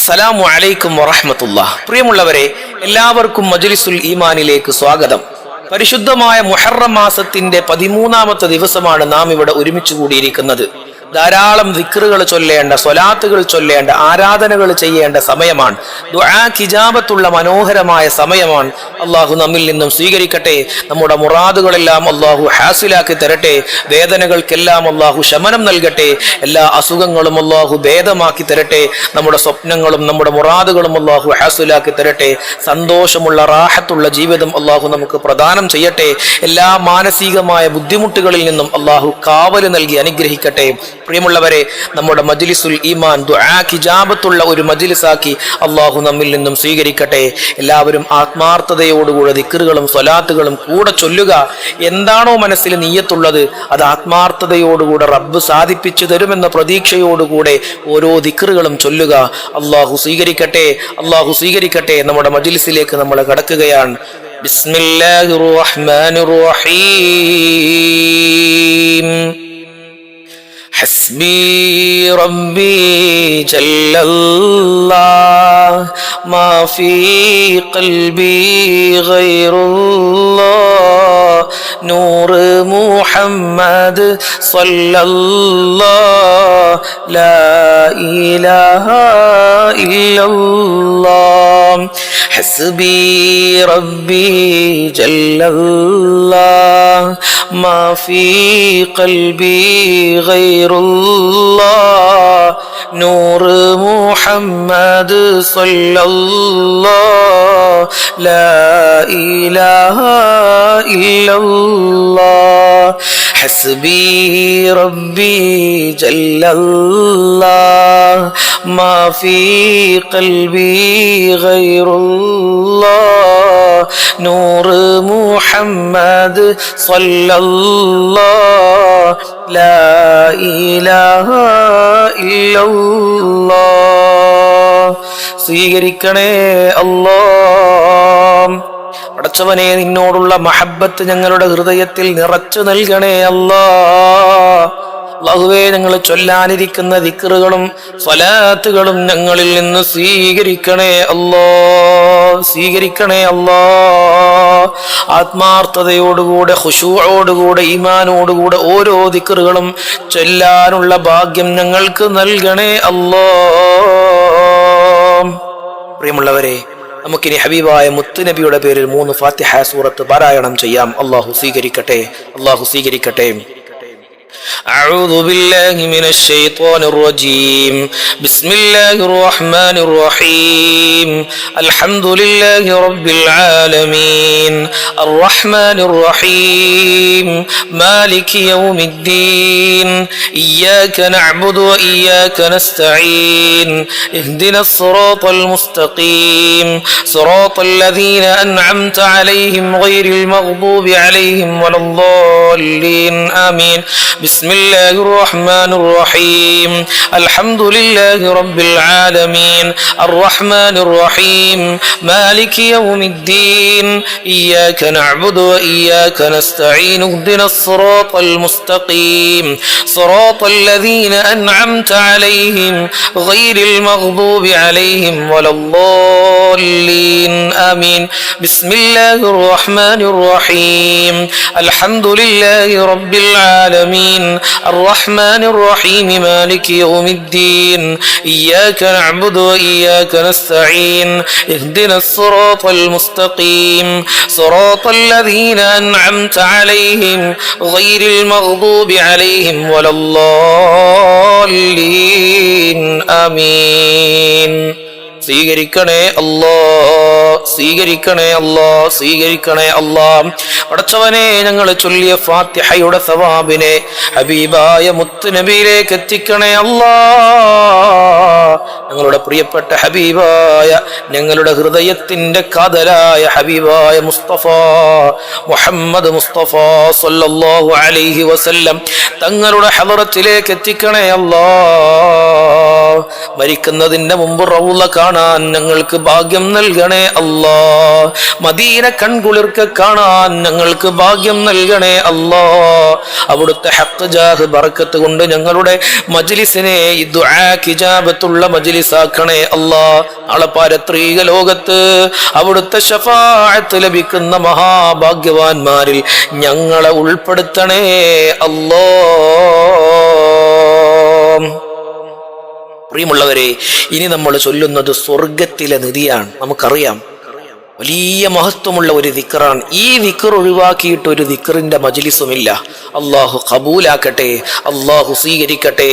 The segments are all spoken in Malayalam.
അസ്സലാമു അലൈക്കും വറഹ്മത്തുള്ളാഹ്. പ്രിയമുള്ളവരെ, എല്ലാവർക്കും മജ്ലിസുൽ ഈമാനിലേക്ക് സ്വാഗതം. പരിശുദ്ധമായ മുഹറം മാസത്തിന്റെ 13ാമത്തെ ദിവസമാണ് നാം ഇവിടെ ഒരുമിച്ച് കൂടിയിരിക്കുന്നത്. ധാരാളം ദിക്റുകൾ ചൊല്ലേണ്ട, സ്വലാത്തുകൾ ചൊല്ലേണ്ട, ആരാധനകൾ ചെയ്യേണ്ട സമയമാണ്. ദുആക്ക് ഇജാബത്തുള്ള മനോഹരമായ സമയമാണ്. അള്ളാഹു നമ്മിൽ നിന്നും സ്വീകരിക്കട്ടെ. നമ്മുടെ മുറാദുകളെല്ലാം അള്ളാഹു ഹാസിലാക്കി തരട്ടെ. വേദനകൾക്കെല്ലാം അള്ളാഹു ശമനം നൽകട്ടെ. എല്ലാ അസുഖങ്ങളും അള്ളാഹു ഭേദമാക്കി തരട്ടെ. നമ്മുടെ സ്വപ്നങ്ങളും നമ്മുടെ മുറാദുകളും അള്ളാഹു ഹാസിലാക്കി തരട്ടെ. സന്തോഷമുള്ള റാഹത്തുള്ള ജീവിതം അള്ളാഹു നമുക്ക് പ്രദാനം ചെയ്യട്ടെ. എല്ലാ മാനസികമായ ബുദ്ധിമുട്ടുകളിൽ നിന്നും അള്ളാഹു കാവല് നൽകി അനുഗ്രഹിക്കട്ടെ. പ്രിയമുള്ളവരെ, നമ്മുടെ മജ്ലിസുൽ ഈമാൻ ദുആക്ക് ഇജാബത്തുള്ള ഒരു മജ്ലിസാക്കി അള്ളാഹു നമ്മിൽ നിന്നും സ്വീകരിക്കട്ടെ. എല്ലാവരും ആത്മാർത്ഥതയോടുകൂടെ ദിക്റുകളും സ്വലാത്തുകളും കൂടെ ചൊല്ലുക. എന്താണോ മനസ്സിൽ നിയ്യത്തുള്ളത് അത് ആത്മാർത്ഥതയോടുകൂടെ റബ്ബ് സാധിപ്പിച്ചു തരുമെന്ന പ്രതീക്ഷയോടുകൂടെ ഓരോ ദിക്റുകളും ചൊല്ലുക. അള്ളാഹു സ്വീകരിക്കട്ടെ, അള്ളാഹു സ്വീകരിക്കട്ടെ. നമ്മുടെ മജ്ലിസിലേക്ക് നമ്മൾ കടക്കുകയാണ്. ബിസ്മില്ലാഹിർ റഹ്മാനിർ റഹീം. حسبي ربي جل الله ما في قلبي غير الله نور محمد صلى الله لا إله إلا الله حسبي ربي جل الله ما في قلبي غير الله نور محمد صلى الله لا إله إلا الله حسبي ربي جل الله ما في قلبي غير الله نور محمد صلى الله لا إله إلا الله സ്വീകരിക്കണേ അല്ലാഹ്. പടച്ചവനെ, നിന്നോടുള്ള മഹബ്ബത്ത് ഞങ്ങളുടെ ഹൃദയത്തിൽ നിറച്ചു നൽകണേ അല്ലാഹ്. അല്ലാഹുവേ, ഞങ്ങൾ ചൊല്ലാനിരിക്കുന്ന ദിക്റുകളും സ്വലാത്തുകളും ഞങ്ങളിൽ നിന്ന് സ്വീകരിക്കണേ അല്ലാഹ്, സ്വീകരിക്കണേ അല്ലാഹ്. ആത്മാർത്ഥതയോടുകൂടെ, ഖുശൂഅോടുകൂടെ, ഈമാനോടുകൂടെ ഓരോ ദിക്റുകളും ചൊല്ലാനുള്ള ഭാഗ്യം ഞങ്ങൾക്ക് നൽകണേ അല്ലാഹ്. പ്രിയമുള്ളവരെ, നമുക്കിനി ഹബീബായ മുത്തുനബിയുടെ പേരിൽ 3 ഫാത്തിഹ സൂറത്ത് പാരായണം ചെയ്യാം. അല്ലാഹു സ്വീകരിക്കട്ടെ, അല്ലാഹു സ്വീകരിക്കട്ടെ. أعوذ بالله من الشيطان الرجيم. بسم الله الرحمن الرحيم. الحمد لله رب العالمين الرحمن الرحيم مالك يوم الدين إياك نعبد وإياك نستعين اهدنا الصراط المستقيم صراط الذين أنعمت عليهم غير المغضوب عليهم ولا الضالين آمين. بسم الله الرحمن الرحيم الحمد لله رب العالمين الرحمن الرحيم مالك يوم الدين إياك نعبد وإياك نستعين اهدنا الصراط المستقيم صراط الذين أنعمت عليهم غير المغضوب عليهم ولا الضالين آمين. بسم الله الرحمن الرحيم الحمد لله رب العالمين الرحمن الرحيم مالك يوم الدين إياك نعبد وإياك نستعين اهدنا الصراط المستقيم صراط الذين أنعمت عليهم غير المغضوب عليهم ولا الضالين آمين. സ്വീകരിക്കണേ അല്ലാഹ്, സ്വീകരിക്കണേ അല്ലാഹ്, സ്വീകരിക്കണേ അല്ലാഹ്. പടച്ചവനെ, ഞങ്ങൾ ചൊല്ലിയ ഫാത്തിഹയുടെ സവാബിനെ ഹബീബായ മുത്തുനബിയിലേക്ക് എത്തിക്കണേ അല്ലാഹ്. ഞങ്ങളുടെ പ്രിയപ്പെട്ട ഹബീബായ, ഞങ്ങളുടെ ഹൃദയത്തിന്റെ കാതലായ ഹബീബായ മുസ്തഫ മുഹമ്മദ് മുസ്തഫ സല്ലല്ലാഹു അലൈഹി വസല്ലം തങ്ങളുടെ ഹളറത്തിലേക്ക് എത്തിക്കണേ അല്ലാഹ്. മരിക്കുന്നതിന്റെ മുമ്പ് റൗള കാണാൻ ഞങ്ങൾക്ക് ഭാഗ്യം നൽകണേ അല്ലാഹ്. മദീന കൺകുളിർക്ക് കാണാൻ ഞങ്ങൾക്ക് ഭാഗ്യം നൽകണേ അല്ലാഹ്. അവിടുത്തെ ഹഖ് ജാഹ് ബറക്കത്ത് കൊണ്ട് ഞങ്ങളുടെ മജ്ലിസിനെ ഈ ദുആ ഇജാബത്തുള്ള മജ്ലിസ് മജ്ലിസാക്കണേ അല്ലാ. നാളെ പാരത്രീക ലോകത്ത് അവിടുത്തെ ശഫാഅത്ത് ലഭിക്കുന്ന മഹാഭാഗ്യവാന്മാരിൽ ഞങ്ങളെ ഉൾപ്പെടുത്തണേ അല്ലാ. പ്രിയമുള്ളവരെ, ഇനി നമ്മൾ ചൊല്ലുന്നത് സ്വർഗത്തിലെ നിധിയാണ്. നമുക്കറിയാം, വലിയ മഹത്വമുള്ള ഒരു ദിക്റാണ്. ഈ ദിക്ർ ഒഴിവാക്കിയിട്ട് ഒരു ദിക്റിന്റെ മജ്ലിസുമില്ല. അല്ലാഹു ഖബൂലാക്കട്ടെ, അല്ലാഹു സ്വീകരിക്കട്ടെ.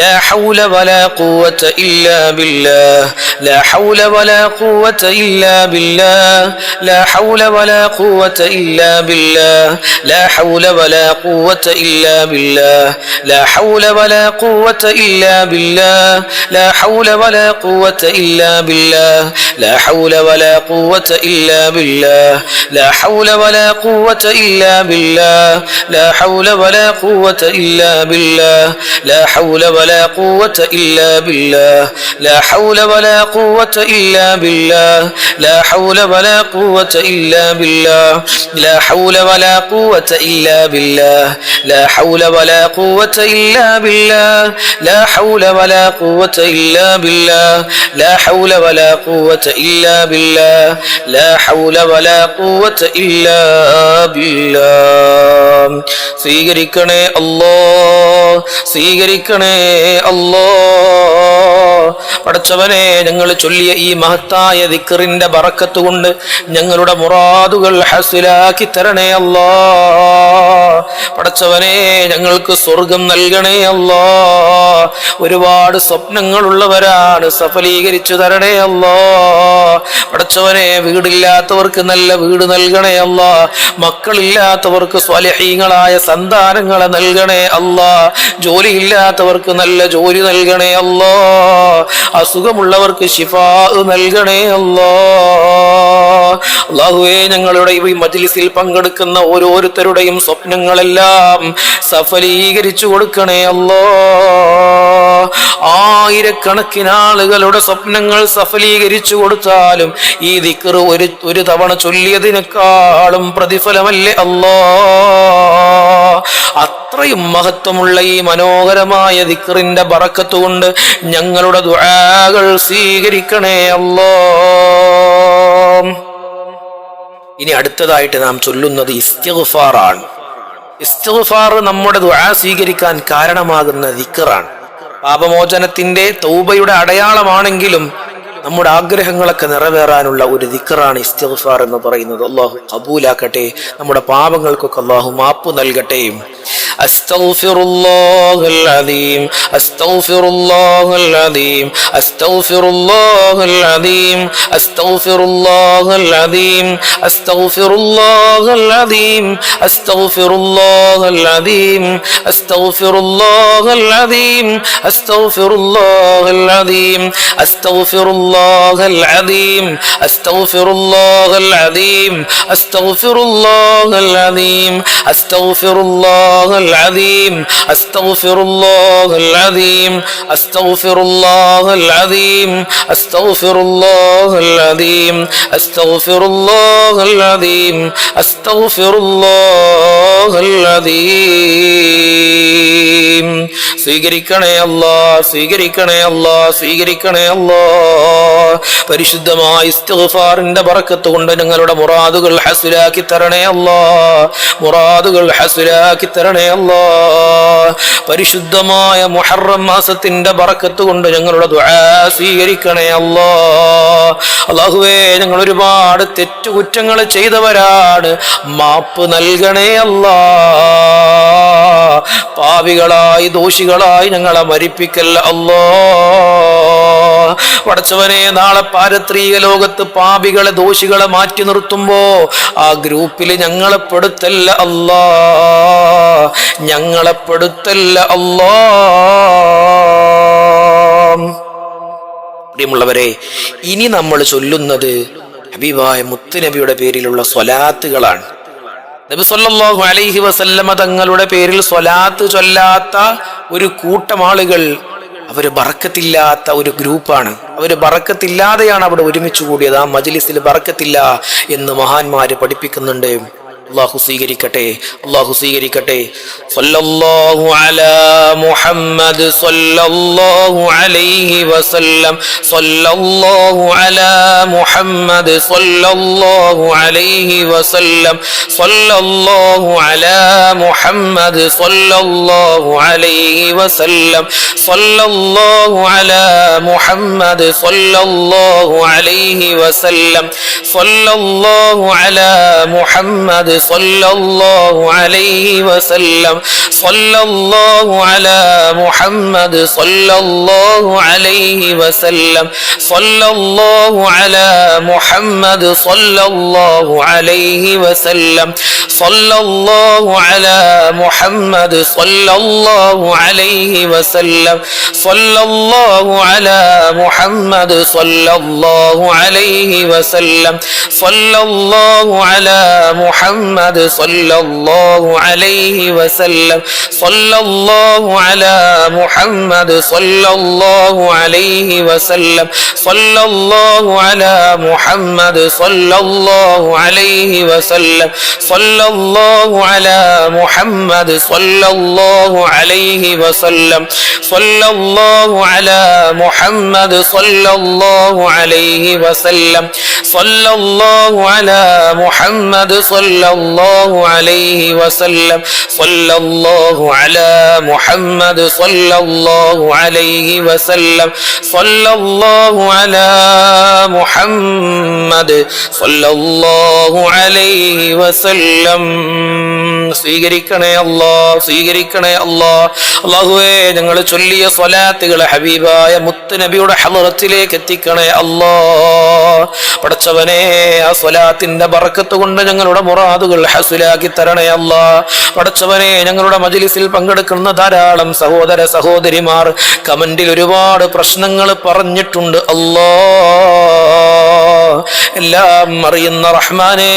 لا حول ولا قوة إلا بالله لا حول ولا قوة إلا بالله لا حول ولا قوة إلا بالله لا حول ولا قوة إلا بالله لا حول ولا قوة إلا بالله لا حول ولا قوة إلا بالله لا حول ولا قوة إلا بالله لا حول ولا قوة إلا بالله لا حول ولا قوة إلا بالله لا حول ولا قوة إلا بالله لا حول ولا قوة إلا بالله لا حول ولا قوة إلا بالله لا حول ولا قوة إلا بالله لا حول ولا قوة إلا بالله لا حول ولا قوة إلا بالله لا حول ولا قوة إلا بالله لا حول ولا قوة إلا بالله. സ്വീകരിക്കണേ അല്ലാഹ്, സ്വീകരിക്കണേ അല്ലാഹ്. പടച്ചവനെ, ഞങ്ങൾ ചൊല്ലിയ ഈ മഹത്തായ ദിക്റിന്റെ ബറക്കത്ത് കൊണ്ട് ഞങ്ങളുടെ മുറാദുകൾ ഹസിലാക്കി തരണേ അല്ലാഹ്. പടച്ചവനെ, ഞങ്ങൾക്ക് സ്വർഗം നൽകണേ അല്ലാഹ്. ഒരുപാട് സ്വപ്നങ്ങളുള്ളവരാണ്, സഫലീകരിച്ചു തരണേ അല്ലാഹ്. പടച്ചവനെ, വീടില്ലാത്തവർക്ക് നല്ല വീട് നൽകണേ അല്ലാഹ്. മക്കളില്ലാത്തവർക്ക് സ്വാലിഹീങ്ങളായ സന്താനങ്ങളെ നൽകണേ അല്ലാഹ്. ജോലിയില്ലാത്തവർക്ക് നല്ല ജോലി നൽകണേ അല്ലാഹ്. അസുഖമുള്ളവർക്ക് ശിഫാ നൽകണേ അല്ലാഹ്. അല്ലാഹുവേ, ഞങ്ങളുടെ ഈ മജ്ലിസിൽ പങ്കെടുക്കുന്ന ഓരോരുത്തരുടെയും സ്വപ്നങ്ങളെല്ലാം സഫലീകരിച്ചു കൊടുക്കണേ അല്ലാഹ്. ആയിരക്കണക്കിന് ആളുകളുടെ സ്വപ്നങ്ങൾ സഫലീകരിച്ചു കൊടുത്താലും ഈ ദിക്ർ ഒരു തവണ ചൊല്ലിയതിനേക്കാളും പ്രതിഫലമല്ലേ അല്ലാഹ്. അത്രയും മഹത്വമുള്ള ഈ മനോഹരമായ ദിക്റിന്റെ ബറക്കത്ത് കൊണ്ട് ഞങ്ങളുടെ ദുആകൾ സ്വീകരിക്കണേ അല്ലാഹ്. ഇനി അടുത്തതായിട്ട് നാം ചൊല്ലുന്നത് ഇസ്തിഗ്ഫാറാണ്. ഇസ്തിഗ്ഫാർ നമ്മുടെ ദുആ സ്വീകരിക്കാൻ കാരണമാകുന്ന ദിക്റാണ്. പാപമോചനത്തിന്റെ തൗബയുടെ അടയാളമാണെങ്കിലും നമ്മുടെ ആഗ്രഹങ്ങളൊക്കെ നിറവേറാനുള്ള ഒരു ദിക്റാണ് ഇസ്തിഗ്ഫാർ എന്ന് പറയുന്നത്. അല്ലാഹു ഖബൂലാക്കട്ടെ, നമ്മുടെ പാപങ്ങൾക്കൊക്കെ അല്ലാഹു മാപ്പ് നൽകട്ടെ. അസ്തഗ്ഫിറുല്ലാഹൽ അദീം അസ്തഗ്ഫിറുല്ലാഹൽ അദീം അസ്തഗ്ഫിറുല്ലാഹൽ അദീം അസ്തഗ്ഫിറുല്ലാഹൽ അദീം അസ്തഗ്ഫിറുല്ലാഹൽ അദീം അസ്തഗ്ഫിറുല്ലാഹൽ അദീം അസ്തഗ്ഫിറുല്ലാഹൽ അദീം അസ്തഗ്ഫിറുല്ലാഹൽ അദീം അസ്തഗ്ഫിറുല്ലാഹൽ അദീം അസ്തഗ്ഫിറുല്ലാഹൽ അദീം അസ്തഗ്ഫിറുല്ലാഹൽ അദീം അസ്തഗ്ഫിറുല്ലാഹൽ العظيم أستغفر الله العظيم أستغفر الله العظيم أستغفر الله العظيم أستغفر الله العظيم أستغفر الله العظيم. സ്വീകരിക്കണേ അല്ലാഹ്, സ്വീകരിക്കണേ അല്ലാഹ്, സ്വീകരിക്കണേ അല്ലാഹ്. പരിശുദ്ധമായ ഇസ്തിഗ്ഫാറിന്റെ ബറക്കത്ത് കൊണ്ട് ഞങ്ങളുടെ മുറാദുകൾ ഹസ്ലാക്കി തരണേ അല്ലാഹ്, മുറാദുകൾ ഹസ്ലാക്കി തരണേ അല്ലാഹ്. പരിശുദ്ധമായ മുഹറം മാസത്തിന്റെ ബറക്കത്ത് കൊണ്ട് ഞങ്ങളുടെ ദുആ സ്വീകരിക്കണേ അല്ലാഹ്. അല്ലാഹുവേ, ഞങ്ങൾ ഒരുപാട് തെറ്റുകുറ്റങ്ങൾ ചെയ്തവരാണ്, മാപ്പ് നൽകണേ അല്ലാഹ്. പാപികളായി ദോഷികളായി ഞങ്ങളെ മരിപ്പിക്കല്ല അല്ലാഹ്. പടച്ചവനെ, നാളെ പാരത്രീക ലോകത്ത് പാപികളെ ദോഷികളെ മാറ്റി നിർത്തുമ്പോ ആ ഗ്രൂപ്പിൽ ഞങ്ങളെ പെടുത്തല്ല അല്ലാഹ്, ഞങ്ങളെ പെടുത്തല്ല അല്ലാഹ്. പ്രിയമുള്ളവരെ, ഇനി നമ്മൾ ചൊല്ലുന്നത് ഹബീബായ മുത്തുനബിയുടെ പേരിലുള്ള സ്വലാത്തുകളാണ്. നബി സല്ലല്ലാഹു അലൈഹി വസല്ലമ തങ്ങളുടെ പേരിൽ സ്വലാത്ത് ചൊല്ലാത്ത ഒരു കൂട്ടം ആളുകൾ, അവര് ബറക്കത്തില്ലാത്ത ഒരു ഗ്രൂപ്പാണ്. അവര് ബറക്കത്തില്ലാതെയാണ് അവിടെ ഒരുമിച്ച് കൂടിയത്. ആ മജ്ലിസിൽ ബറക്കത്തില്ല എന്ന് മഹാന്മാര് പഠിപ്പിക്കുന്നുണ്ട്. അല്ലാഹു സ്വീകരിക്കട്ടെ, അല്ലാഹു സ്വീകരിക്കട്ടെ. സല്ലല്ലാഹു അലാ മുഹമ്മദ് സല്ലല്ലാഹു അലൈഹി വസല്ലം, സല്ലല്ലാഹു അലാ മുഹമ്മദ് സല്ലല്ലാഹു അലൈഹി വസല്ലം, സല്ലല്ലാഹു അലാ മുഹമ്മദ് സല്ലല്ലാഹു അലൈഹി വസല്ലം, സല്ലല്ലാഹു അലാ മുഹമ്മദ് സല്ലല്ലാഹു അലൈഹി വസല്ലം, സല്ലല്ലാഹു അലാ മുഹമ്മദ് സല്ലല്ലാഹു അലൈഹി വസല്ലം, സല്ലല്ലാഹു അലാ മുഹമ്മദ് സല്ലല്ലാഹു അലൈഹി വസല്ലം, സല്ലല്ലാഹു അലാ മുഹമ്മദ് സല്ലല്ലാഹു അലൈഹി വസല്ലം, സല്ലല്ലാഹു അലാ മുഹമ്മദ് സല്ലല്ലാഹു അലൈഹി വസല്ലം, സല്ലല്ലാഹു അലാ മുഹമ്മദ് സല്ലല്ലാഹു അലൈഹി വസല്ലം, സല്ലല്ലാഹു അലാ മുഹമ്മദ് സല്ലല്ലാഹു അലൈഹി വസല്ലം, സല്ലല്ലാഹു അലാ മുഹമ്മദ് സല്ലല്ലാഹു അലൈഹി വസല്ലം, സല്ലല്ലാഹു അലാ മുഹമ്മദ് സല്ലല്ലാഹു അലൈഹി വസല്ലം, സല്ലല്ലാഹു അലാ മുഹമ്മദ് സല്ലല്ലാഹു അലൈഹി വസല്ലം, സല്ലല്ലാഹു അലാ മുഹമ്മദ് സല്ലല്ലാഹു അലൈഹി വസല്ലം, സല്ലല്ലാഹു അലാ മുഹമ്മദ് സല്ലല്ലാഹു അലൈഹി വസല്ലം, സല്ലല്ലാഹു അലാ മുഹമ്മദ് സല്ലല്ലാഹു അലൈഹി വസല്ലം, സല്ലല്ലാഹു അലാ മുഹമ്മദ് സല്ലല്ലാഹു അലൈഹി വസല്ലം. സ്വീകരിക്കണേ അല്ലാ, സ്വീകരിക്കണേ അല്ലാ. അല്ലാഹുവേ, ഞങ്ങൾ ചൊല്ലിയ സ്വലാത്തുകൾ ഹബീബായ മുത്ത് നബിയുടെ ഹളറത്തിലേക്ക് എത്തിക്കണേ അല്ലാ. പടച്ചവനെ, ആ സ്വലാത്തിന്റെ ബർക്കത്ത് കൊണ്ട് ഞങ്ങളുടെ മുറാദുകൾ ഹസുലാക്കി തരണേ അല്ലാ. പടച്ചവനെ, ഞങ്ങളുടെ മജ്ലിസിൽ പങ്കെടുക്കുന്ന ധാരാളം സഹോദര സഹോദരിമാർ കമന്റിൽ ഒരുപാട് പ്രശ്നങ്ങൾ പറഞ്ഞിട്ടുണ്ട് അല്ലാ. എല്ലാം അറിയുന്ന റഹ്മാനേ,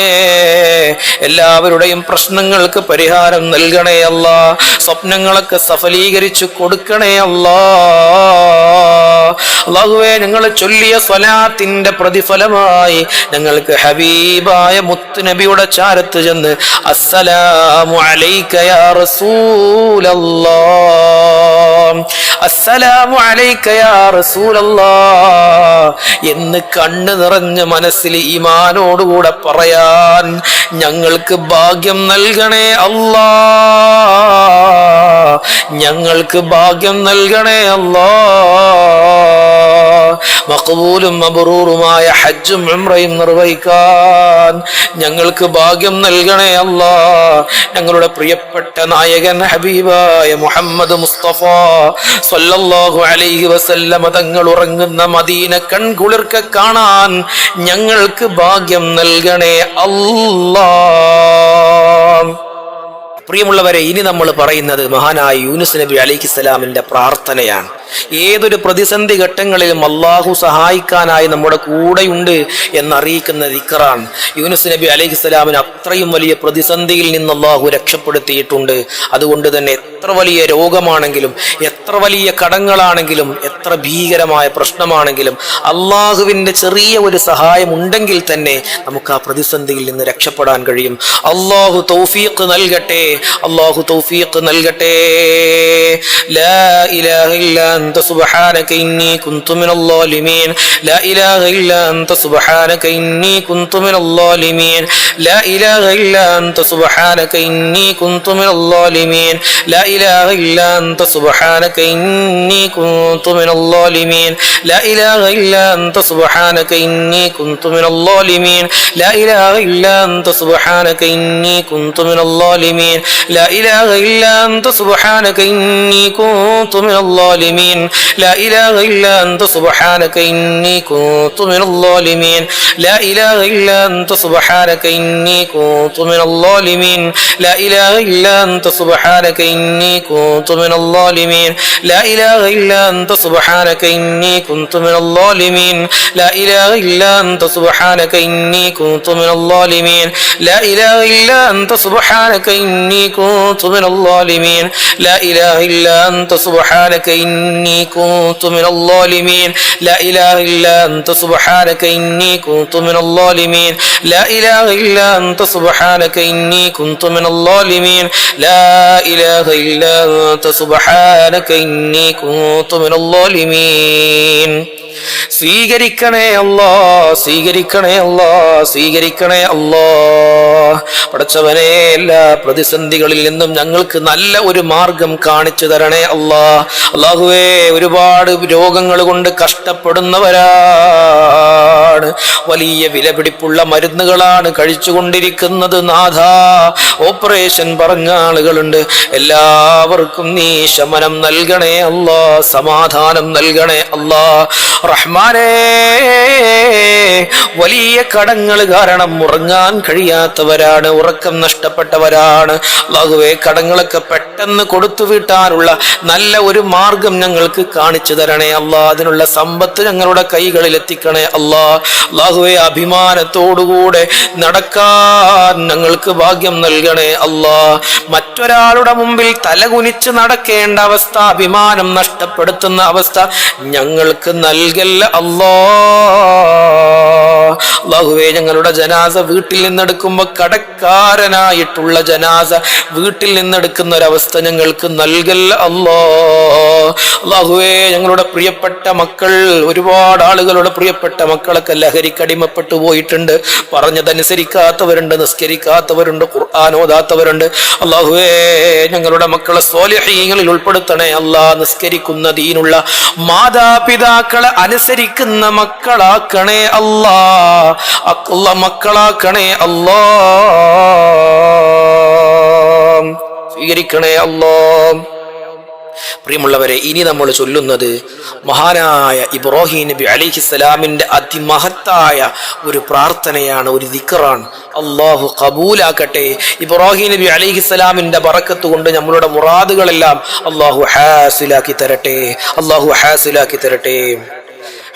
എല്ലാവരുടെയും പ്രശ്നങ്ങൾക്ക് പരിഹാരം നൽകണേ അല്ലാ. സ്വപ്നങ്ങളൊക്കെ സഫലീകരിച്ചു കൊടുക്കണേ അല്ലാ. അല്ലാഹുവേ, ഞങ്ങൾ ചൊല്ലിയ സ്വലാത്തിന്റെ പ്രതിഫലമായി ഞങ്ങൾക്ക് ഹബീബായ മുത്ത് നബിയുടെ ചാരത്ത് ചെന്ന് അസ്സലാമു അലൈക യാ റസൂലല്ലാഹ്, അസ്സലാമു അലൈക യാ റസൂലല്ലാഹ് എന്ന് കണ്ണ് നിറഞ്ഞ മനസ്സിൽ ഈമാനോടുകൂടെ പറയാൻ ഞങ്ങൾക്ക് ഭാഗ്യം നൽകണേ അല്ലാ. ഞങ്ങൾക്ക് ഭാഗ്യം നൽകണേ അല്ലാ. മഖബൂലും മബ്റൂറുമായ ഹജ്ജും ഉംറയും നിർവഹിക്കാൻ ഞങ്ങൾക്ക് ഭാഗ്യം നൽകണേ അല്ലാ. ഞങ്ങളുടെ പ്രിയപ്പെട്ട നായകൻ ഹബീബായ മുഹമ്മദ് മുസ്തഫ സല്ലല്ലാഹു അലൈഹി വസല്ലമ തങ്ങൾ ഉറങ്ങുന്ന മദീന കൺകുളിർക്കെ കാണാൻ ഞങ്ങൾക്ക് ഭാഗ്യം നൽകണേ അല്ലാ. പ്രിയമുള്ളവരെ, ഇനി നമ്മൾ പറയുന്നത് മഹാനായ യൂനുസ് നബി അലൈഹിസ്സലാമിന്റെ പ്രാർത്ഥനയാണ്. ഏതൊരു പ്രതിസന്ധി ഘട്ടങ്ങളിലും അള്ളാഹു സഹായിക്കാനായി നമ്മുടെ കൂടെയുണ്ട് എന്നറിയിക്കുന്ന ദിക്റാണ്. യൂനുസ് നബി അലൈഹിസ്സലാമിന് അത്രയും വലിയ പ്രതിസന്ധിയിൽ നിന്ന് അള്ളാഹു രക്ഷപ്പെടുത്തിയിട്ടുണ്ട്. അതുകൊണ്ട് തന്നെ എത്ര വലിയ രോഗമാണെങ്കിലും, എത്ര വലിയ കടങ്ങളാണെങ്കിലും, എത്ര ഭീകരമായ പ്രശ്നമാണെങ്കിലും അള്ളാഹുവിന്റെ ചെറിയ ഒരു സഹായം ഉണ്ടെങ്കിൽ തന്നെ നമുക്ക് ആ പ്രതിസന്ധിയിൽ നിന്ന് രക്ഷപ്പെടാൻ കഴിയും. അള്ളാഹു തൗഫീഖ് നൽകട്ടെ, അള്ളാഹു തൗഫീഖ് നൽകട്ടെ. ലാ ഇലാഹ ഇല്ലാ അൻത സുബ്ഹാനക ഇന്നി കുൻതു മിനൽ ളാലിമീൻ, ലാ ഇലാഹ ഇല്ലാ അൻത സുബ്ഹാനക ഇന്നി കുൻതു മിനൽ ളാലിമീൻ, ലാ ഇലാഹ ഇല്ലാ അൻത സുബ്ഹാനക ഇന്നി കുൻതു മിനൽ ളാലിമീൻ, ലാ ഇലാഹ ഇല്ലാ അൻത സുബ്ഹാനക ഇന്നി കുൻതു മിനൽ ളാലിമീൻ, ലാ ഇലാഹ ഇല്ലാ അൻത സുബ്ഹാനക ഇന്നി കുൻതു മിനൽ ളാലിമീൻ, ലാ ഇലാഹ ഇല്ലാ അൻത സുബ്ഹാനക ഇന്നി കുൻതു മിനൽ ളാലിമീൻ, ലാ ഇലാഹ ഇല്ലാ അൻത സുബ്ഹാനക ഇന്നി കുൻതു മിനൽ ളാലിമീൻ, ലാ ഇലാഹ ഇല്ലാ അൻത സുബ്ഹാനക ഇന്നി കുൻതു മിനൽ ളാലിമീൻ, ലാ ഇലാഹ ഇല്ലാ അൻത സുബ്ഹാനക ഇന്നി കുൻതു മിനൽ ളാലിമീൻ, ലാ ഇലാഹ ഇല്ലാ അൻത സുബ്ഹാനക ഇന്നി കുൻതു മിനൽ ളാലിമീൻ, ലാ ഇലാഹ ഇല്ലാ അൻത സുബ്ഹാനക ഇന്നി കുൻതു മിനൽ ളാലിമീൻ, ലാ ഇലാഹ ഇല്ലാ അൻത സുബ്ഹാനക ഇന്നി കുൻതു മിനൽ ളാലിമീൻ, ലാ ഇലാഹ ഇല്ലാ അൻത സുബ്ഹാനക ഇന്നി കുൻതു മിനൽ ളാലിമീൻ, ലാ ഇലാഹ ഇല്ലാ അൻത സുബ്ഹാനക ഇന്നി ഇന്നി കുന്തു മിനൽ ളാലിമീൻ ലാ ഇലാഹ ഇല്ലാ അൻത സുബ്ഹാനക ഇന്നി കുന്തു മിനൽ ളാലിമീൻ ലാ ഇലാഹ ഇല്ലാ അൻത സുബ്ഹാനക ഇന്നി കുന്തു മിനൽ ളാലിമീൻ ലാ ഇലാഹ ഇല്ലാ അൻത സുബ്ഹാനക ഇന്നി കുന്തു മിനൽ ളാലിമീൻ. സ്വീകരിക്കണേ അല്ലാ, സ്വീകരിക്കണേ അല്ലാ, സ്വീകരിക്കണേ അല്ലാ. പടച്ചവനെ, എല്ലാ പ്രതിസന്ധികളിൽ നിന്നും ഞങ്ങൾക്ക് നല്ല ഒരു മാർഗം കാണിച്ചു തരണേ അല്ലാ. അല്ലാഹുവേ, ഒരുപാട് രോഗങ്ങൾ കൊണ്ട് കഷ്ടപ്പെടുന്നവരാണ്, വലിയ വിലപിടിപ്പുള്ള മരുന്നുകളാണ് കഴിച്ചുകൊണ്ടിരിക്കുന്നത് നാഥ. ഓപ്പറേഷൻ പറഞ്ഞ ആളുകളുണ്ട്. എല്ലാവർക്കും നീ ശമനം നൽകണേ അല്ലാ, സമാധാനം നൽകണേ അല്ലാ. റഹ്മാനേ, വലിയ കടങ്ങൾ കാരണം ഉറങ്ങാൻ കഴിയാത്തവരാണ്, ഉറക്കം നഷ്ടപ്പെട്ടവരാണ്. അല്ലാഹുവേ, കടങ്ങളൊക്കെ പെട്ടെന്ന് കൊടുത്തു വീട്ടാനുള്ള നല്ല ഒരു മാർഗം ഞങ്ങൾക്ക് കാണിച്ചു തരണേ അല്ലാ. അതിനുള്ള സമ്പത്ത് ഞങ്ങളുടെ കൈകളിൽ എത്തിക്കണേ അല്ലാ. അല്ലാഹുവേ, അഭിമാനത്തോടുകൂടെ നടക്കാൻ ഞങ്ങൾക്ക് ഭാഗ്യം നൽകണേ അല്ലാ. മറ്റൊരാളുടെ മുമ്പിൽ തലകുനിച്ച് നടക്കേണ്ട അവസ്ഥ, അഭിമാനം നഷ്ടപ്പെടുത്തുന്ന അവസ്ഥ ഞങ്ങൾക്ക് നൽകല്ല അല്ലാ. അല്ലാഹുവേ, ഞങ്ങളുടെ ജനാസ വീട്ടിൽ നിന്നെടുക്കുമ്പോ കടക്കാരനായിട്ടുള്ള ജനാസ വീട്ടിൽ നിന്നെടുക്കുന്ന ഒരവസ്ഥ ഞങ്ങൾക്ക് നൽകല്ല അല്ലാ. അല്ലാഹുവേ, ഞങ്ങളുടെ പ്രിയപ്പെട്ട മക്കൾ, ഒരുപാട് ആളുകളുടെ പ്രിയപ്പെട്ട മക്കളൊക്കെ ലഹരിക്കടിമപ്പെട്ടു പോയിട്ടുണ്ട്. പറഞ്ഞതനുസരിക്കാത്തവരുണ്ട്, നിസ്കരിക്കാത്തവരുണ്ട്, ഖുർആൻ ഓതാത്തവരുണ്ട്. അല്ലാഹുവേ, ഞങ്ങളുടെ മക്കളെ സ്വാലിഹീങ്ങളിൽ ഉൾപ്പെടുത്തണേ അല്ലാ. നിസ്കരിക്കുന്ന ദീനുള്ള മാതാപിതാക്കളെ അനുസരിക്കുന്ന മക്കളാക്കണേ അല്ലാ, അക്കള മക്കളാക്കണേ അല്ലാ. സ്വീകരിക്കണേ അല്ലാ. പ്രിയമുള്ളവരെ, ഇനി നമ്മൾ ചൊല്ലുന്നത് മഹാനായ ഇബ്രാഹിം നബി അലൈഹിസ്സലാമിന്റെ അതിമഹത്തായ ഒരു പ്രാർത്ഥനയാണ്, ഒരു ദിക്റാണ്. അല്ലാഹു ഖബൂലാക്കട്ടെ. ഇബ്രാഹിം നബി അലൈഹിസ്സലാമിന്റെ ബറക്കത്ത് കൊണ്ട് നമ്മളുടെ മുറാദുകളെല്ലാം അല്ലാഹു ഹാസിലാക്കി തരട്ടെ, അല്ലാഹു ഹാസിലാക്കി തരട്ടെ.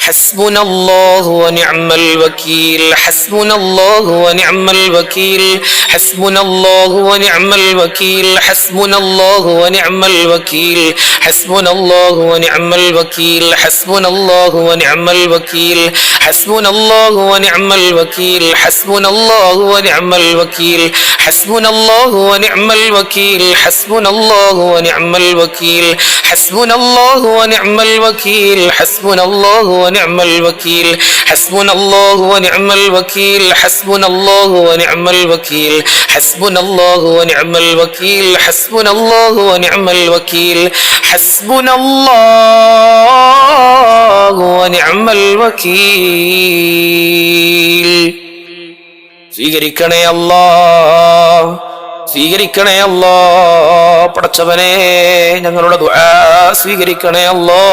حسبنا الله ونعم الوكيل حسبنا الله ونعم الوكيل حسبنا الله ونعم الوكيل حسبنا الله ونعم الوكيل حسبنا الله ونعم الوكيل حسبنا الله ونعم الوكيل حسبنا الله ونعم الوكيل حسبنا الله ونعم الوكيل حسبنا الله ونعم الوكيل حسبنا الله ونعم الوكيل حسبنا الله ونعم الوكيل حسبنا الله ونعم الوكيل حسبنا الله ونعم الوكيل حسبنا الله ونعم الوكيل حسبنا الله ونعم الوكيل حسبنا الله ونعم الوكيل حسبنا الله ونعم الوكيل. സ്വീകരിക്കണേ അല്ലാ, സ്വീകരിക്കണേ അല്ലാ. പടച്ചവനെ, ഞങ്ങളുടെ ദുആ സ്വീകരിക്കണേ അല്ലാ.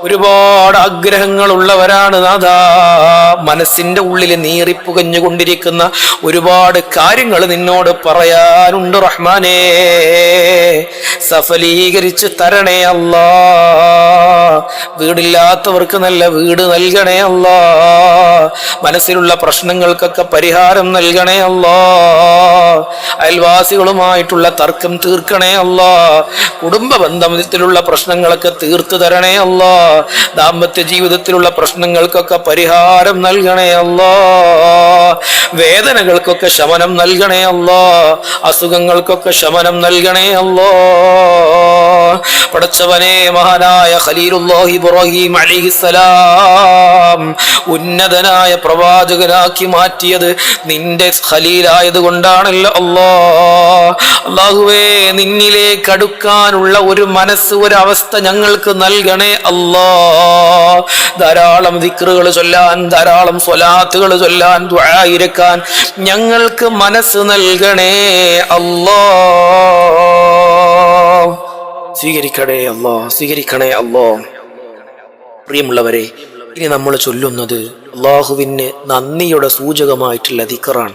ഒരുപാട് ആഗ്രഹങ്ങളുള്ളവരാണ് നാഥാ. മനസ്സിന്റെ ഉള്ളിൽ നീറിപ്പുകഞ്ഞുകൊണ്ടിരിക്കുന്ന ഒരുപാട് കാര്യങ്ങൾ നിന്നോട് പറയാനുണ്ട് റഹ്മാനേ. സഫലീകരിച്ച് തരണേ അല്ലാ. വീടില്ലാത്തവർക്ക് നല്ല വീട് നൽകണേ അല്ലാ. മനസ്സിലുള്ള പ്രശ്നങ്ങൾക്കൊക്കെ പരിഹാരം നൽകണേ അല്ലാ. അയൽവാസികളുമായിട്ടുള്ള തർക്കം തീർക്കണേ അല്ലാ. കുടുംബ ബന്ധത്തിലുള്ള പ്രശ്നങ്ങളൊക്കെ തീർത്തു തരണേ അല്ലാ. ദാമ്പത്യ ജീവിതത്തിലുള്ള പ്രശ്നങ്ങൾക്കൊക്കെ പരിഹാരം നൽകണേ അല്ലാ. വേദനകൾക്കൊക്കെ ശമനം നൽകണേ അല്ലാ. അസുഖങ്ങൾക്കൊക്കെ ശമനം നൽകണേ അല്ലാ. പടച്ചവനെ, മഹാനായ ഖലീലുല്ലാഹി ഇബ്രാഹിം അലൈഹിസ്സലാം ഉന്നതനായ പ്രവാചകനാക്കി മാറ്റിയത് നിന്റെ ഖലീലായത് കൊണ്ടാണല്ലോ അല്ലാ. അല്ലാഹുവേ, നിന്നിലേക്ക് അടുക്കാനുള്ള ഒരു മനസ്സ്, ഒരു അവസ്ഥ ഞങ്ങൾക്ക് നൽകണേ അല്ലാ. ധാരാളം ദിക്റുകൾ ചൊല്ലാൻ, ധാരാളം സ്വലാത്തുകൾ ചൊല്ലാൻ, ദുആ ഇരക്കാൻ ഞങ്ങൾക്ക് മനസ്സ് നൽകണേ അല്ലാ. സ്വീകരിക്കണേ അല്ലാ, സ്വീകരിക്കണേ അല്ലാ. പ്രിയമുള്ളവരെ, ഇനി നമ്മൾ ചൊല്ലുന്നത് അല്ലാഹുവിന് നന്ദിയുടെ സൂചകമായിട്ടുള്ള ദിക്റാണ്.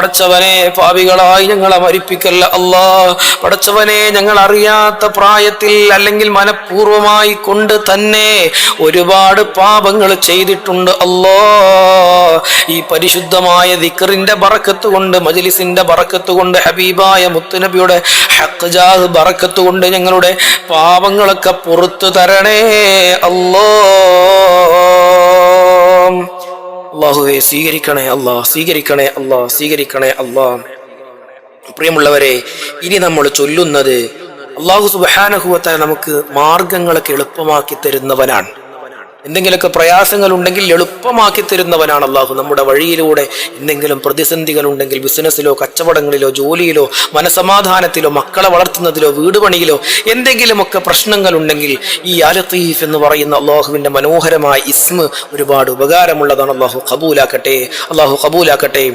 പടച്ചവനെ പാപികളായി ഞങ്ങളെ മരിപ്പിക്കല്ല അല്ലാ. പടച്ചവനെ ഞങ്ങൾ അറിയാത്ത പ്രായത്തിൽ അല്ലെങ്കിൽ മനഃപൂർവമായി കൊണ്ട് തന്നെ ഒരുപാട് പാപങ്ങൾ ചെയ്തിട്ടുണ്ട് അല്ലാ. ഈ പരിശുദ്ധമായ ദിക്റിന്റെ ബറക്കത്ത് കൊണ്ട്, മജ്ലിസിന്റെ ബറക്കത്ത് കൊണ്ട്, ഹബീബായ മുത്തുനബിയുടെ ഹഖ് ജാഹ് ബറക്കത്ത് കൊണ്ട് ഞങ്ങളുടെ പാപങ്ങളൊക്കെ പുറത്തു തരണേ അല്ലാ. അല്ലാഹുവേ സ്വീകരിക്കണേ അല്ലാ, സ്വീകരിക്കണേ അല്ലാ, സ്വീകരിക്കണേ അല്ലാ. പ്രിയമുള്ളവരെ, ഇനി നമ്മൾ ചൊല്ലുന്നത് അല്ലാഹു സുബ്ഹാനഹു വ തആല നമുക്ക് മാർഗങ്ങളൊക്കെ എളുപ്പമാക്കി തരുന്നവനാണ്. എന്തെങ്കിലുമൊക്കെ പ്രയാസങ്ങൾ ഉണ്ടെങ്കിൽ എളുപ്പമാക്കി തരുന്നവനാണ് അല്ലാഹു. നമ്മുടെ വഴിയിലൂടെ എന്തെങ്കിലും പ്രതിസന്ധികൾ ഉണ്ടെങ്കിൽ, ബിസിനസ്സിലോ കച്ചവടങ്ങളിലോ ജോലിയിലോ മനസമാധാനത്തിലോ മക്കളെ വളർത്തുന്നതിലോ വീട് പണിയിലോ എന്തെങ്കിലുമൊക്കെ പ്രശ്നങ്ങൾ ഉണ്ടെങ്കിൽ ഈ യാ ലത്തീഫ് എന്ന് പറയുന്ന അല്ലാഹുവിന്റെ മനോഹരമായ ഇസ്മ ഒരുപാട് ഉപകാരമുള്ളതാണ്. അല്ലാഹു ഖബൂലാക്കട്ടെ, അല്ലാഹു ഖബൂലാക്കട്ടെ.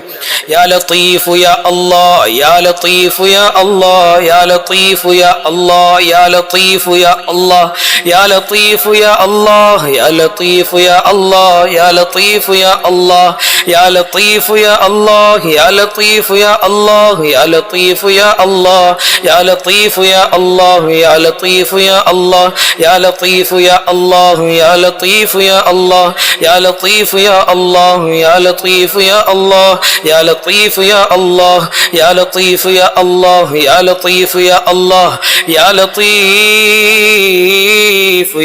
യാ ലത്തീഫു യാ അല്ലാഹ്, യാ ലത്തീഫു യാ അല്ലാഹ്, യാ ലത്തീഫു യാ അല്ലാഹ്, യാ ലത്തീഫു യാ അല്ലാഹ്, യാ ലത്തീഫു യാ അല്ലാഹ്, യാ لطيف يا الله يا لطيف يا الله يا لطيف يا الله يا لطيف يا الله يا لطيف يا الله يا لطيف يا الله يا لطيف يا الله يا لطيف يا الله يا لطيف يا الله يا لطيف يا الله يا لطيف يا الله يا لطيف يا الله يا لطيف يا الله يا لطيف يا الله يا لطيف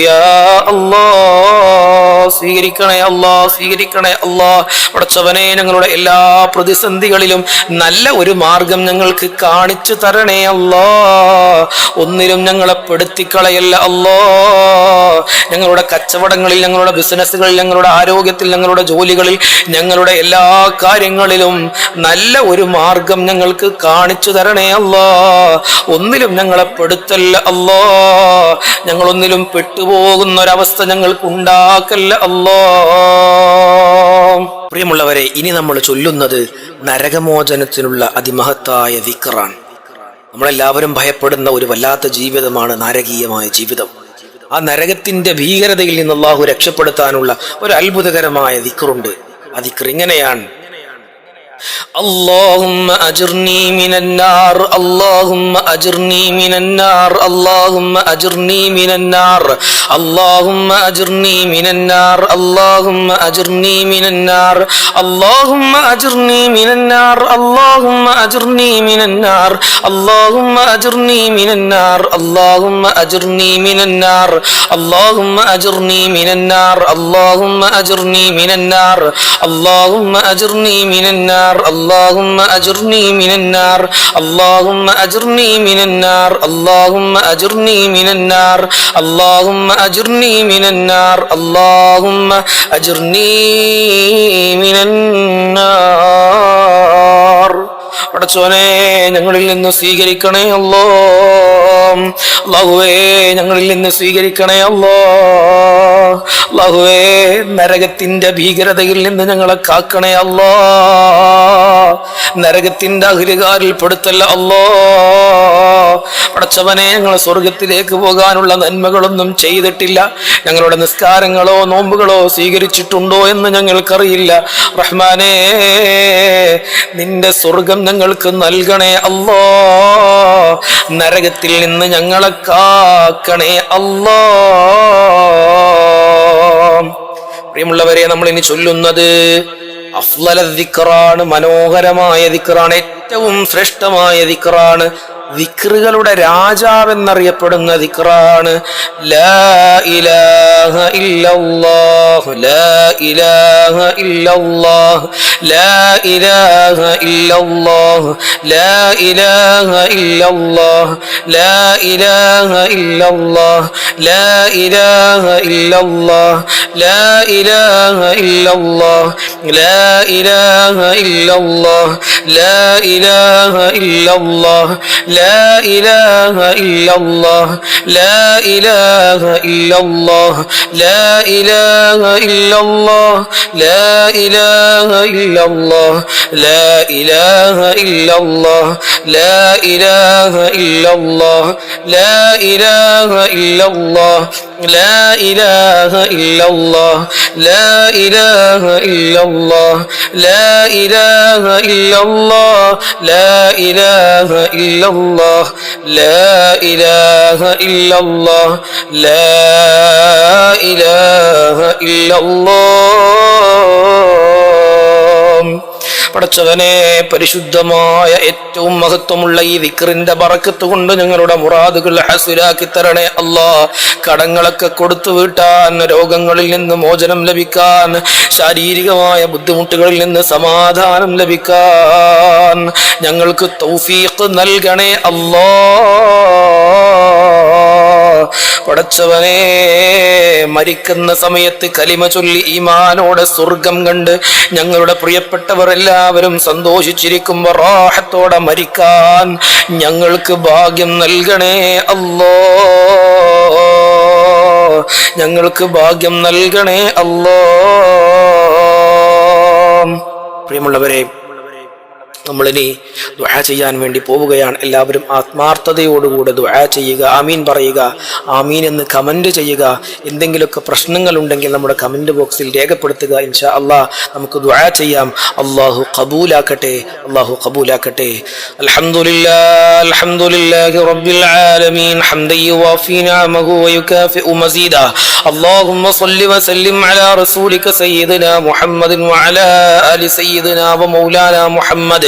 يا الله. സ്വീകരിക്കണേ അല്ലാ, സ്വീകരിക്കണേ അല്ലാ. പടച്ചവനെ, ഞങ്ങളുടെ എല്ലാ പ്രതിസന്ധികളിലും നല്ല ഒരു മാർഗം ഞങ്ങൾക്ക് കാണിച്ചു തരണേ അല്ലാ. ഒന്നിലും ഞങ്ങളെ പെടുത്തിക്കളയല്ല അല്ലാ. ഞങ്ങളുടെ കച്ചവടങ്ങളിൽ, ഞങ്ങളുടെ ബിസിനസ്സുകളിൽ, ഞങ്ങളുടെ ആരോഗ്യത്തിൽ, ഞങ്ങളുടെ ജോലികളിൽ, ഞങ്ങളുടെ എല്ലാ കാര്യങ്ങളിലും നല്ല ഒരു മാർഗം ഞങ്ങൾക്ക് കാണിച്ചു തരണേ അല്ലാ. ഒന്നിലും ഞങ്ങളെ പെടുത്തല്ല അല്ലാ. ഞങ്ങളൊന്നിലും പെട്ടുപോകുന്ന ഒരവസ്ഥ ഞങ്ങൾക്ക് ഉണ്ടാക്കല്ല അല്ലാ. പ്രിയമുള്ളവരെ, ഇനി നമ്മൾ ചൊല്ലുന്നത് നരകമോചനത്തിനുള്ള അതിമഹത്തായ ദിക്റാണ്. നമ്മളെല്ലാവരും ഭയപ്പെടുന്ന ഒരു വല്ലാത്ത ജീവിതമാണ് നാരകീയമായ ജീവിതം. ആ നരകത്തിന്റെ ഭീകരതയിൽ നിന്ന് അല്ലാഹു രക്ഷപ്പെടുത്താനുള്ള ഒരു അത്ഭുതകരമായ ദിക്റുണ്ട്. ആ ദിക്ർ ഇങ്ങനെയാണ്: اللهم أجرني من النار اللهم أجرني من النار اللهم أجرني من النار اللهم أجرني من النار اللهم أجرني من النار اللهم أجرني من النار اللهم أجرني من النار اللهم أجرني من النار اللهم أجرني من النار اللهم أجرني من النار اللهم أجرني من النار اللهم أجرني من النار اللهم أجرني من النار اللهم أجرني من النار اللهم أجرني من النار اللهم أجرني من النار اللهم أجرني من النار. പടച്ചോനെ, ഞങ്ങളിൽ നിന്ന് സ്വീകരിക്കണേ അല്ലാ. അല്ലാഹുവേ, ഞങ്ങളിൽ നിന്ന് സ്വീകരിക്കണേ അല്ലാ. അല്ലാഹുവേ, നരകത്തിന്റെ ഭീകരതയിൽ നിന്ന് ഞങ്ങളെ കാക്കണേ അല്ലാ. നരകത്തിന്റെ അഹ്ലുകാരിൽ പെടുത്തല്ല അല്ലാ. പടച്ചവനെ, ഞങ്ങൾ സ്വർഗത്തിലേക്ക് പോകാനുള്ള നന്മകളൊന്നും ചെയ്തിട്ടില്ല. ഞങ്ങളുടെ നിസ്കാരങ്ങളോ നോമ്പുകളോ സ്വീകരിച്ചിട്ടുണ്ടോ എന്ന് ഞങ്ങൾക്കറിയില്ല. റഹ്മാനേ, നിന്റെ സ്വർഗം ഞങ്ങൾക്ക് നൽകണേ അല്ലാ. നരകത്തിൽ നിന്ന് ഞങ്ങളെ കാക്കണേ അല്ലാ. പ്രിയമുള്ളവരെ, നമ്മൾ ഇനി ചൊല്ലുന്നത് അഫ്ളല ദിക്റാണ്, മനോഹരമായ ദിക്റാണ്, ഏറ്റവും ശ്രേഷ്ഠമായ ദിക്റാണ്. ദിക്റുകളുടെ രാജാവെന്നറിയപ്പെടുന്ന ദിക്റാണ് ലാ ഇലാഹ ഇല്ലല്ലാഹ് ലാ ഇലാഹ ഇല്ലല്ലാഹ് ലാ ഇലാഹ ഇല്ലല്ലാഹ് ലാ ഇലാഹ ഇല്ലല്ലാഹ് ലാ ഇലാഹ ഇല്ലല്ലാഹ് ലാ ഇലാഹ ഇല്ലല്ലാഹ് ലാ ഇലാഹ ഇല്ലല്ലാഹ് ലാ ഇലാഹ ഇല്ലല്ലാഹ് ലാ ഇലാഹ ഇല്ലല്ലാഹ് لا إله إلا الله لا إله إلا الله لا إله إلا الله لا إله إلا الله لا إله إلا الله لا إله إلا الله لا إله إلا الله لا إله إلا الله لا إله إلا الله لا إله إلا الله لا إله إلا الله لا إله إلا الله لا إله إلا الله. പടച്ചവനെ, പരിശുദ്ധമായ ഏറ്റവും മഹത്വമുള്ള ഈ ദിക്റിന്റെ ബറക്കത്ത് കൊണ്ട് ഞങ്ങളുടെ മുറാദുകൾ ഹസുലാക്കി തരണേ അല്ലാ. കടങ്ങളൊക്കെ കൊടുത്തു വീട്ടാൻ, രോഗങ്ങളിൽ നിന്ന് മോചനം ലഭിക്കാൻ, ശാരീരികമായ ബുദ്ധിമുട്ടുകളിൽ നിന്ന് സമാധാനം ലഭിക്കാൻ ഞങ്ങൾക്ക് തൗഫീഖ് നൽകണേ അല്ലാ. പടച്ചവനെ, മരിക്കുന്ന സമയത്ത് കലിമ ചൊല്ലി ഈമാനോടെ സ്വർഗം കണ്ട് ഞങ്ങളുടെ പ്രിയപ്പെട്ടവർ എല്ലാവരും സന്തോഷിച്ചിരിക്കുമ്പോൾ റാഹത്തോടെ മരിക്കാൻ ഞങ്ങൾക്ക് ഭാഗ്യം നൽകണേ അല്ലാ. ഞങ്ങൾക്ക് ഭാഗ്യം നൽകണേ അല്ലാ. പ്രിയമുള്ളവരെ, നമ്മളിനി ദുആ ചെയ്യാൻ വേണ്ടി പോവുകയാണ്. എല്ലാവരും ആത്മാർത്ഥതയോടുകൂടെ ദുആ ചെയ്യുക, ആമീൻ പറയുക, ആമീൻ എന്ന് കമന്റ് ചെയ്യുക. എന്തെങ്കിലുമൊക്കെ പ്രശ്നങ്ങൾ ഉണ്ടെങ്കിൽ നമ്മുടെ കമന്റ് ബോക്സിൽ രേഖപ്പെടുത്തുക. ഇൻഷാ അല്ലാഹ് നമുക്ക് ദുആ ചെയ്യാം. അല്ലാഹു ഖബൂലാക്കട്ടെ, അല്ലാഹു ഖബൂലാക്കട്ടെ. അൽഹംദുലില്ലാഹി റബ്ബിൽ ആലമീൻ ഹംദൻ യുവാഫി നിഅമഹു വയുകാഫിഉ മസീദാ. اللهم صل وسلم على رسولك سيدنا محمد وعلى آل سيدنا ومولانا محمد.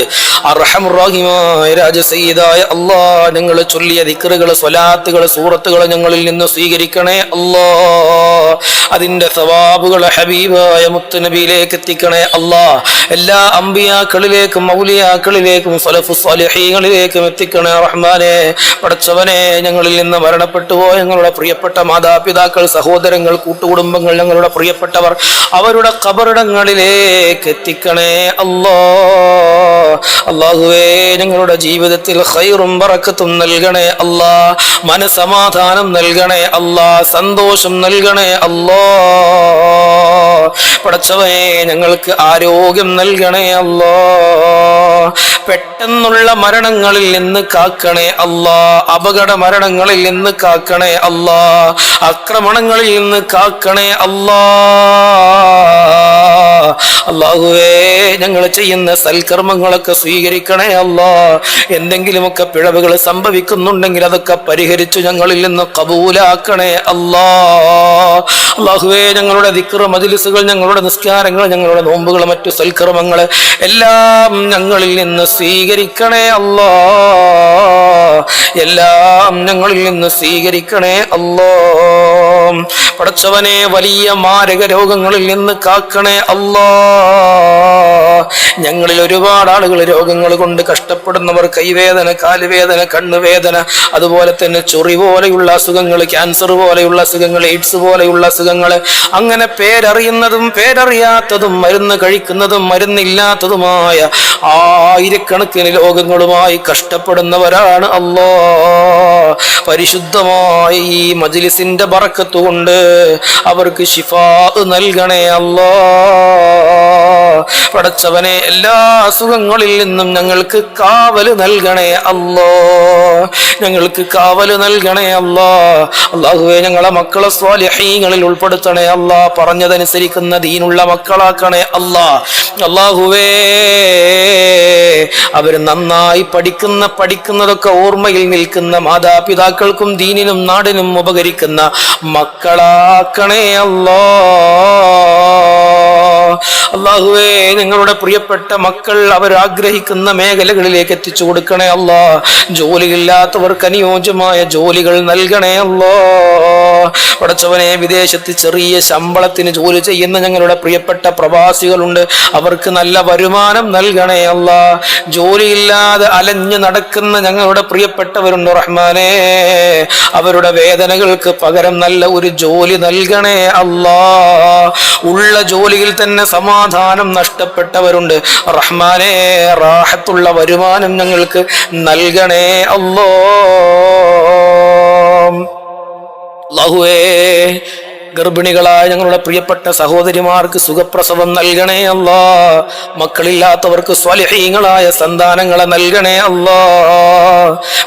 അർഹമുർ-റഹീമായ രാജസയ്യിദായ അല്ലാഹ്, ഞങ്ങൾ ചൊല്ലിയ ദിക്റുകൾ, സ്വലാത്തുകൾ, സൂറത്തുകൾ ഞങ്ങളിൽ നിന്ന് സ്വീകരിക്കണേ അല്ലാഹ്. അതിന്റെ സവാബുകൾ ഹബീബായ മുത്തുനബിയിലേക്ക് എത്തിക്കണേ അല്ലാഹ്. എല്ലാ അമ്പിയാക്കളിലേക്കും ഔലിയാക്കളിലേക്കും സലഫു സ്വാലിഹീങ്ങളിലേക്കും എത്തിക്കണേ റഹ്മാനെ. പടച്ചവനെ, ഞങ്ങളിൽ നിന്ന് മരണപ്പെട്ടു പോയ ഞങ്ങളുടെ പ്രിയപ്പെട്ട മാതാപിതാക്കൾ, സഹോദരങ്ങൾ, കൂട്ടുകുടുംബങ്ങൾ, ഞങ്ങളുടെ പ്രിയപ്പെട്ടവർ, അവരുടെ ഖബറിടങ്ങളിലേക്ക് എത്തിക്കണേ അല്ലാഹ്. അല്ലാഹുവേ, ഞങ്ങളുടെ ജീവിതത്തിൽ ഖൈറും ബറക്കത്തും നൽകണേ അല്ലാഹ്. മനസമാധാനം നൽകണേ അല്ലാഹ്. സന്തോഷം നൽകണേ അല്ലാഹ്. പടച്ചവനെ, ഞങ്ങൾക്ക് ആരോഗ്യം നൽകണേ അല്ലാഹ്. പെട്ടെന്നുള്ള മരണങ്ങളിൽ നിന്ന് കാക്കണേ അല്ലാഹ്. അപകട മരണങ്ങളിൽ നിന്ന് കാക്കണേ അല്ലാഹ്. ആക്രമണങ്ങളിൽ നിന്ന് കാക്കണേ അല്ലാഹ്. അല്ലാഹുവേ, ഞങ്ങൾ ചെയ്യുന്ന സൽക്കർമ്മങ്ങളൊക്കെ സ്വീകരിക്കണേ അല്ലാഹ്. എന്തെങ്കിലുമൊക്കെ പിഴവുകൾ സംഭവിക്കുന്നുണ്ടെങ്കിൽ അതൊക്കെ പരിഹരിച്ചു ഞങ്ങളിൽ നിന്ന് ഖബൂലാക്കണേ അല്ലാഹ്. അല്ലാഹുവേ, ഞങ്ങളുടെ ദിക്റ് മജ്ലിസുകൾ, ഞങ്ങളുടെ നിസ്കാരങ്ങൾ, ഞങ്ങളുടെ നോമ്പുകൾ, മറ്റു സൽക്കർമ്മങ്ങൾ എല്ലാം ഞങ്ങളിൽ നിന്ന് സ്വീകരിക്കണേ അല്ലാഹ്. എല്ലാം ഞങ്ങളിൽ നിന്ന് സ്വീകരിക്കണേ അല്ലാഹ്. പടച്ചവനെ, വലിയ മാരക രോഗങ്ങളിൽ നിന്ന് കാക്കണേ അല്ലാഹ്. ഞങ്ങളിൽ ഒരുപാട് ആളുകൾ രോഗങ്ങൾ കൊണ്ട് കഷ്ടപ്പെടുന്നവർ, കൈവേദന, കാലുവേദന, കണ്ണുവേദന, അതുപോലെ തന്നെ ചൊറി പോലെയുള്ള അസുഖങ്ങൾ, ക്യാൻസർ പോലെയുള്ള അസുഖങ്ങൾ, എയ്ഡ്സ് പോലെയുള്ള അസുഖങ്ങൾ, അങ്ങനെ പേരറിയുന്നതും പേരറിയാത്തതും, മരുന്ന് കഴിക്കുന്നതും മരുന്നില്ലാത്തതുമായ ആയിരക്കണക്കിന് രോഗങ്ങളുമായി കഷ്ടപ്പെടുന്നവരാണ് അല്ലാഹ്. പരിശുദ്ധമായ ഈ മജ്ലിസിന്റെ ബറക്കത്ത് കൊണ്ട് അവർക്ക് ശിഫാ നൽകണേ അല്ലാഹ്. പടച്ചവനെ, എല്ലാ അസുഖങ്ങളിൽ നിന്നും ഞങ്ങൾക്ക് കാവല് നൽകണേ അല്ലാഹ്. ഞങ്ങൾക്ക് കാവല് നൽകണേ അല്ലാഹ്. അല്ലാഹുവേ, ഞങ്ങളെ മക്കളെ സ്വാലിഹീങ്ങളിൽ ഉൾപ്പെടുത്തണേ അല്ലാഹ്. പറഞ്ഞതനുസരിക്കുന്ന ദീനുള്ള മക്കളാക്കണേ അല്ലാഹ്. അല്ലാഹുവേ, അവർ നന്നായി പഠിക്കുന്നതൊക്കെ ഓർമ്മയിൽ നിൽക്കുന്ന, മാതാപിതാക്കൾക്കും ദീനിനും നാടിനും ഉപകരിക്കുന്ന മക്കളാക്കണേ അല്ലാഹ്. അല്ലാഹുവേ, നിങ്ങളുടെ പ്രിയപ്പെട്ട മക്കൾ അവർ ആഗ്രഹിക്കുന്ന മേഖലകളിലേക്ക് എത്തിച്ചു കൊടുക്കണേ അല്ലാഹ്. ജോലിയില്ലാത്തവർക്ക് അനുയോജ്യമായ ജോലികൾ നൽകണേ അല്ലാഹ്. പടച്ചവനെ, വിദേശത്ത് ചെറിയ ശമ്പളത്തിന് ജോലി ചെയ്യുന്ന ഞങ്ങളുടെ പ്രിയപ്പെട്ട പ്രവാസികളുണ്ട്, അവർക്ക് നല്ല വരുമാനം നൽകണേ അല്ലാഹ്. ജോലിയില്ലാതെ അലഞ്ഞു നടക്കുന്ന ഞങ്ങളുടെ പ്രിയപ്പെട്ടവരുണ്ട് റഹ്മാനേ, അവരുടെ വേദനകൾക്ക് പകരം നല്ല ഒരു ജോലി നൽകണേ അല്ലാഹ്. ഉള്ള ജോലിയിൽ തന്നെ സമാധാനം നഷ്ടപ്പെട്ടവരുണ്ട് റഹ്മാനേ, റാഹത്തുള്ള വരുമാനം ഞങ്ങൾക്ക് നൽകണേ അല്ലാഹ്. അല്ലാഹുവേ, ഗർഭിണികളായ ഞങ്ങളുടെ പ്രിയപ്പെട്ട സഹോദരിമാർക്ക് സുഖപ്രസവം നൽകണേ അല്ലാ. മക്കളില്ലാത്തവർക്ക് സ്വാലിഹീങ്ങളായ സന്താനങ്ങളെ നൽകണേ അല്ലാ.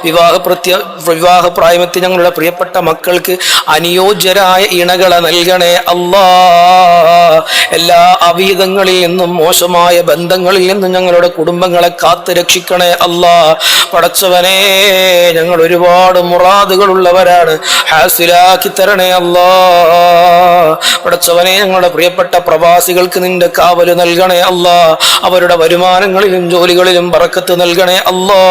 വിവാഹപ്രായമെത്തി ഞങ്ങളുടെ പ്രിയപ്പെട്ട മക്കൾക്ക് അനുയോജ്യരായ ഇണകളെ നൽകണേ അല്ലാ. എല്ലാ അവീതങ്ങളിൽ നിന്നും മോശമായ ബന്ധങ്ങളിൽ നിന്നും ഞങ്ങളുടെ കുടുംബങ്ങളെ കാത്തു രക്ഷിക്കണേ അല്ലാ. പടച്ചവനെ, ഞങ്ങൾ ഒരുപാട് മുറാദുകൾ ഉള്ളവരാണ്, ഹാസിലാക്കി തരണേ അല്ലാ. പടച്ചവനെ, ഞങ്ങളുടെ പ്രിയപ്പെട്ട പ്രവാസികൾക്ക് നിന്റെ കാവല് നൽകണേ അല്ലാ. അവരുടെ വരുമാനങ്ങളിലും ജോലികളിലും ബറക്കത്ത് നൽകണേ അല്ലാ.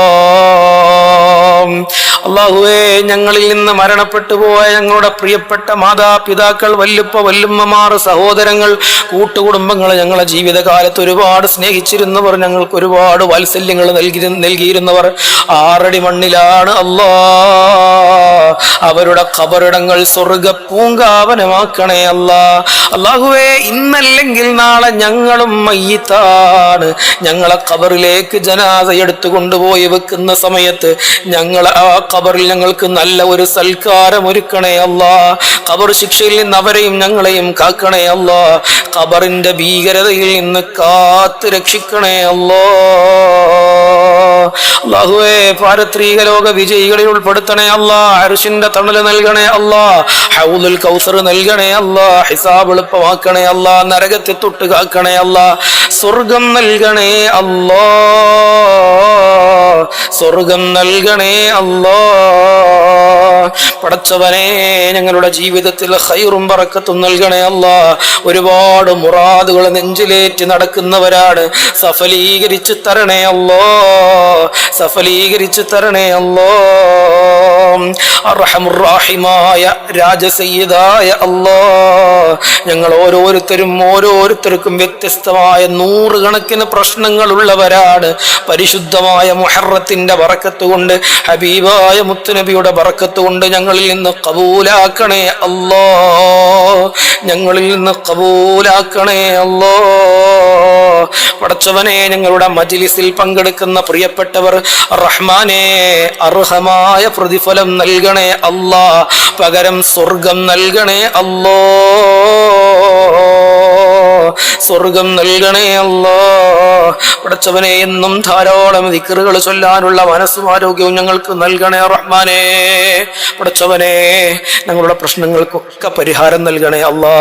അല്ലാഹുവേ, ഞങ്ങളിൽ നിന്ന് മരണപ്പെട്ടു പോയ ഞങ്ങളുടെ പ്രിയപ്പെട്ട മാതാപിതാക്കൾ, വല്ലുപ്പ വല്ലുമ്മമാർ, സഹോദരങ്ങൾ, കൂട്ടുകുടുംബങ്ങൾ, ഞങ്ങളുടെ ജീവിതകാലത്ത് ഒരുപാട് സ്നേഹിച്ചിരുന്നവർ, ഞങ്ങൾക്ക് ഒരുപാട് വാത്സല്യങ്ങൾ നൽകിയിരുന്നവർ ആറടി മണ്ണിലാണ് അല്ലാ. അവരുടെ ഖബറിടങ്ങൾ സ്വർഗ്ഗ പൂങ്കാവനമാക്കണേ അല്ലാ. അല്ലാഹുവേ, ഇന്നല്ലെങ്കിൽ നാളെ ഞങ്ങളും മയ്യിത്താണ്. ഞങ്ങളെ ഖബറിലേക്ക് ജനാസ എടുത്തു കൊണ്ടുപോയി വെക്കുന്ന സമയത്ത് ഞങ്ങൾ ആ ഖബറിൽ ഞങ്ങൾക്ക് നല്ല ഒരു സൽക്കാരം ഒരുക്കണേ അല്ലാ. ഖബർ ശിക്ഷയിൽ നിന്ന് അവരെയും ഞങ്ങളെയും കാക്കണേ അല്ലാ. ഖബറിന്റെ ഭീകരതയിൽ നിന്ന് കാത്ത് രക്ഷിക്കണേ അല്ലാ. അല്ലാഹുവേ, പാരത്രിക ലോക വിജയികളിൽ ഉൾപ്പെടുത്തണേ അല്ലാ. അർശിന്റെ തണല് നൽകണേ അല്ലാ. ഹൗദുൽ കൗസർ നൽകണേ അല്ലാ. ഹിസാബ് എളുപ്പമാക്കണേ അല്ലാ. നരകത്തെ തൊട്ട് കാക്കണേ അല്ലാ. സ്വർഗം നൽകണേ അല്ലാ. സ്വർഗം നൽകണേ അല്ലാ. പടച്ചവനെ, ഞങ്ങളുടെ ജീവിതത്തിൽ ഖൈറും ബറക്കത്തും നൽകണേ അല്ലാ. ഒരുപാട് മുറാദുകൾ നെഞ്ചിലേറ്റ് നടക്കുന്നവരാണ്, സഫലീകരിച്ച് തരണേ അല്ലാ. സഫലീകരിച്ച് തരണേ അല്ലാ. അർഹമുർ റഹീമായ രാജസയ്യിദായ അല്ലാ, ഞങ്ങൾ ഓരോരുത്തർക്കും വ്യത്യസ്തമായ നൂറുകണക്കിന് പ്രശ്നങ്ങൾ ഉള്ളവരാണ്. പരിശുദ്ധമായ മുഹറത്തിന്റെ ബറക്കത്ത് കൊണ്ട്, ഹബീബായ മുത്തുനബിയുടെ ബറക്കത്ത് കൊണ്ട് ഞങ്ങളിൽ നിന്ന് ഖബൂലാക്കണേ അല്ലാ. ഞങ്ങളിൽ നിന്ന് ഖബൂലാക്കണേ അല്ലാ. പടച്ചവനെ, ഞങ്ങളുടെ മജ്ലിസിൽ പങ്കെടുക്കുന്ന പ്രിയപ്പെട്ടവർ റഹ്മാനെ, അർഹമായ പ്രതിഫലം നൽകണേ അല്ലാ. പകരം സ്വർഗം നൽകണേ അല്ലാ. സ്വർഗം നൽകണേ അല്ലാ. പടച്ചവനെ, എന്നും ധാരാളം ദിക്റുകൾ ചൊല്ലാനുള്ള മനസ്സും ആരോഗ്യവും ഞങ്ങൾക്ക് നൽകണേ റഹ്മാനെ. പടച്ചവനെ, ഞങ്ങളുടെ പ്രശ്നങ്ങൾക്കൊക്കെ പരിഹാരം നൽകണേ അല്ലാ.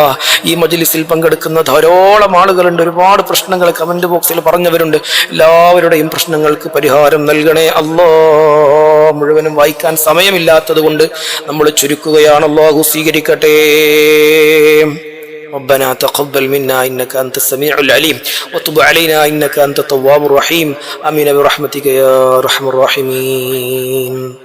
ഈ മജ്ലിസിൽ പങ്കെടുക്കുന്ന ധാരാളം ആളുകളുണ്ട്, ഒരുപാട് പ്രശ്നങ്ങൾ കമന്റ് ബോക്സിൽ പറഞ്ഞവരുണ്ട്. എല്ലാവരുടെയും പ്രശ്നങ്ങൾക്ക് പരിഹാരം നൽകണേ അല്ലാ. മുഴുവനും വായിക്കാൻ സമയമില്ലാത്തത് കൊണ്ട് നമ്മൾ ചുരുക്കുകയാണ്. അല്ലാഹു സ്വീകരിക്കട്ടെ. ربنا تقبل منا إنك أنت السميع العليم وتب علينا إنك أنت التواب الرحيم آمين برحمتك يا أرحم الراحمين.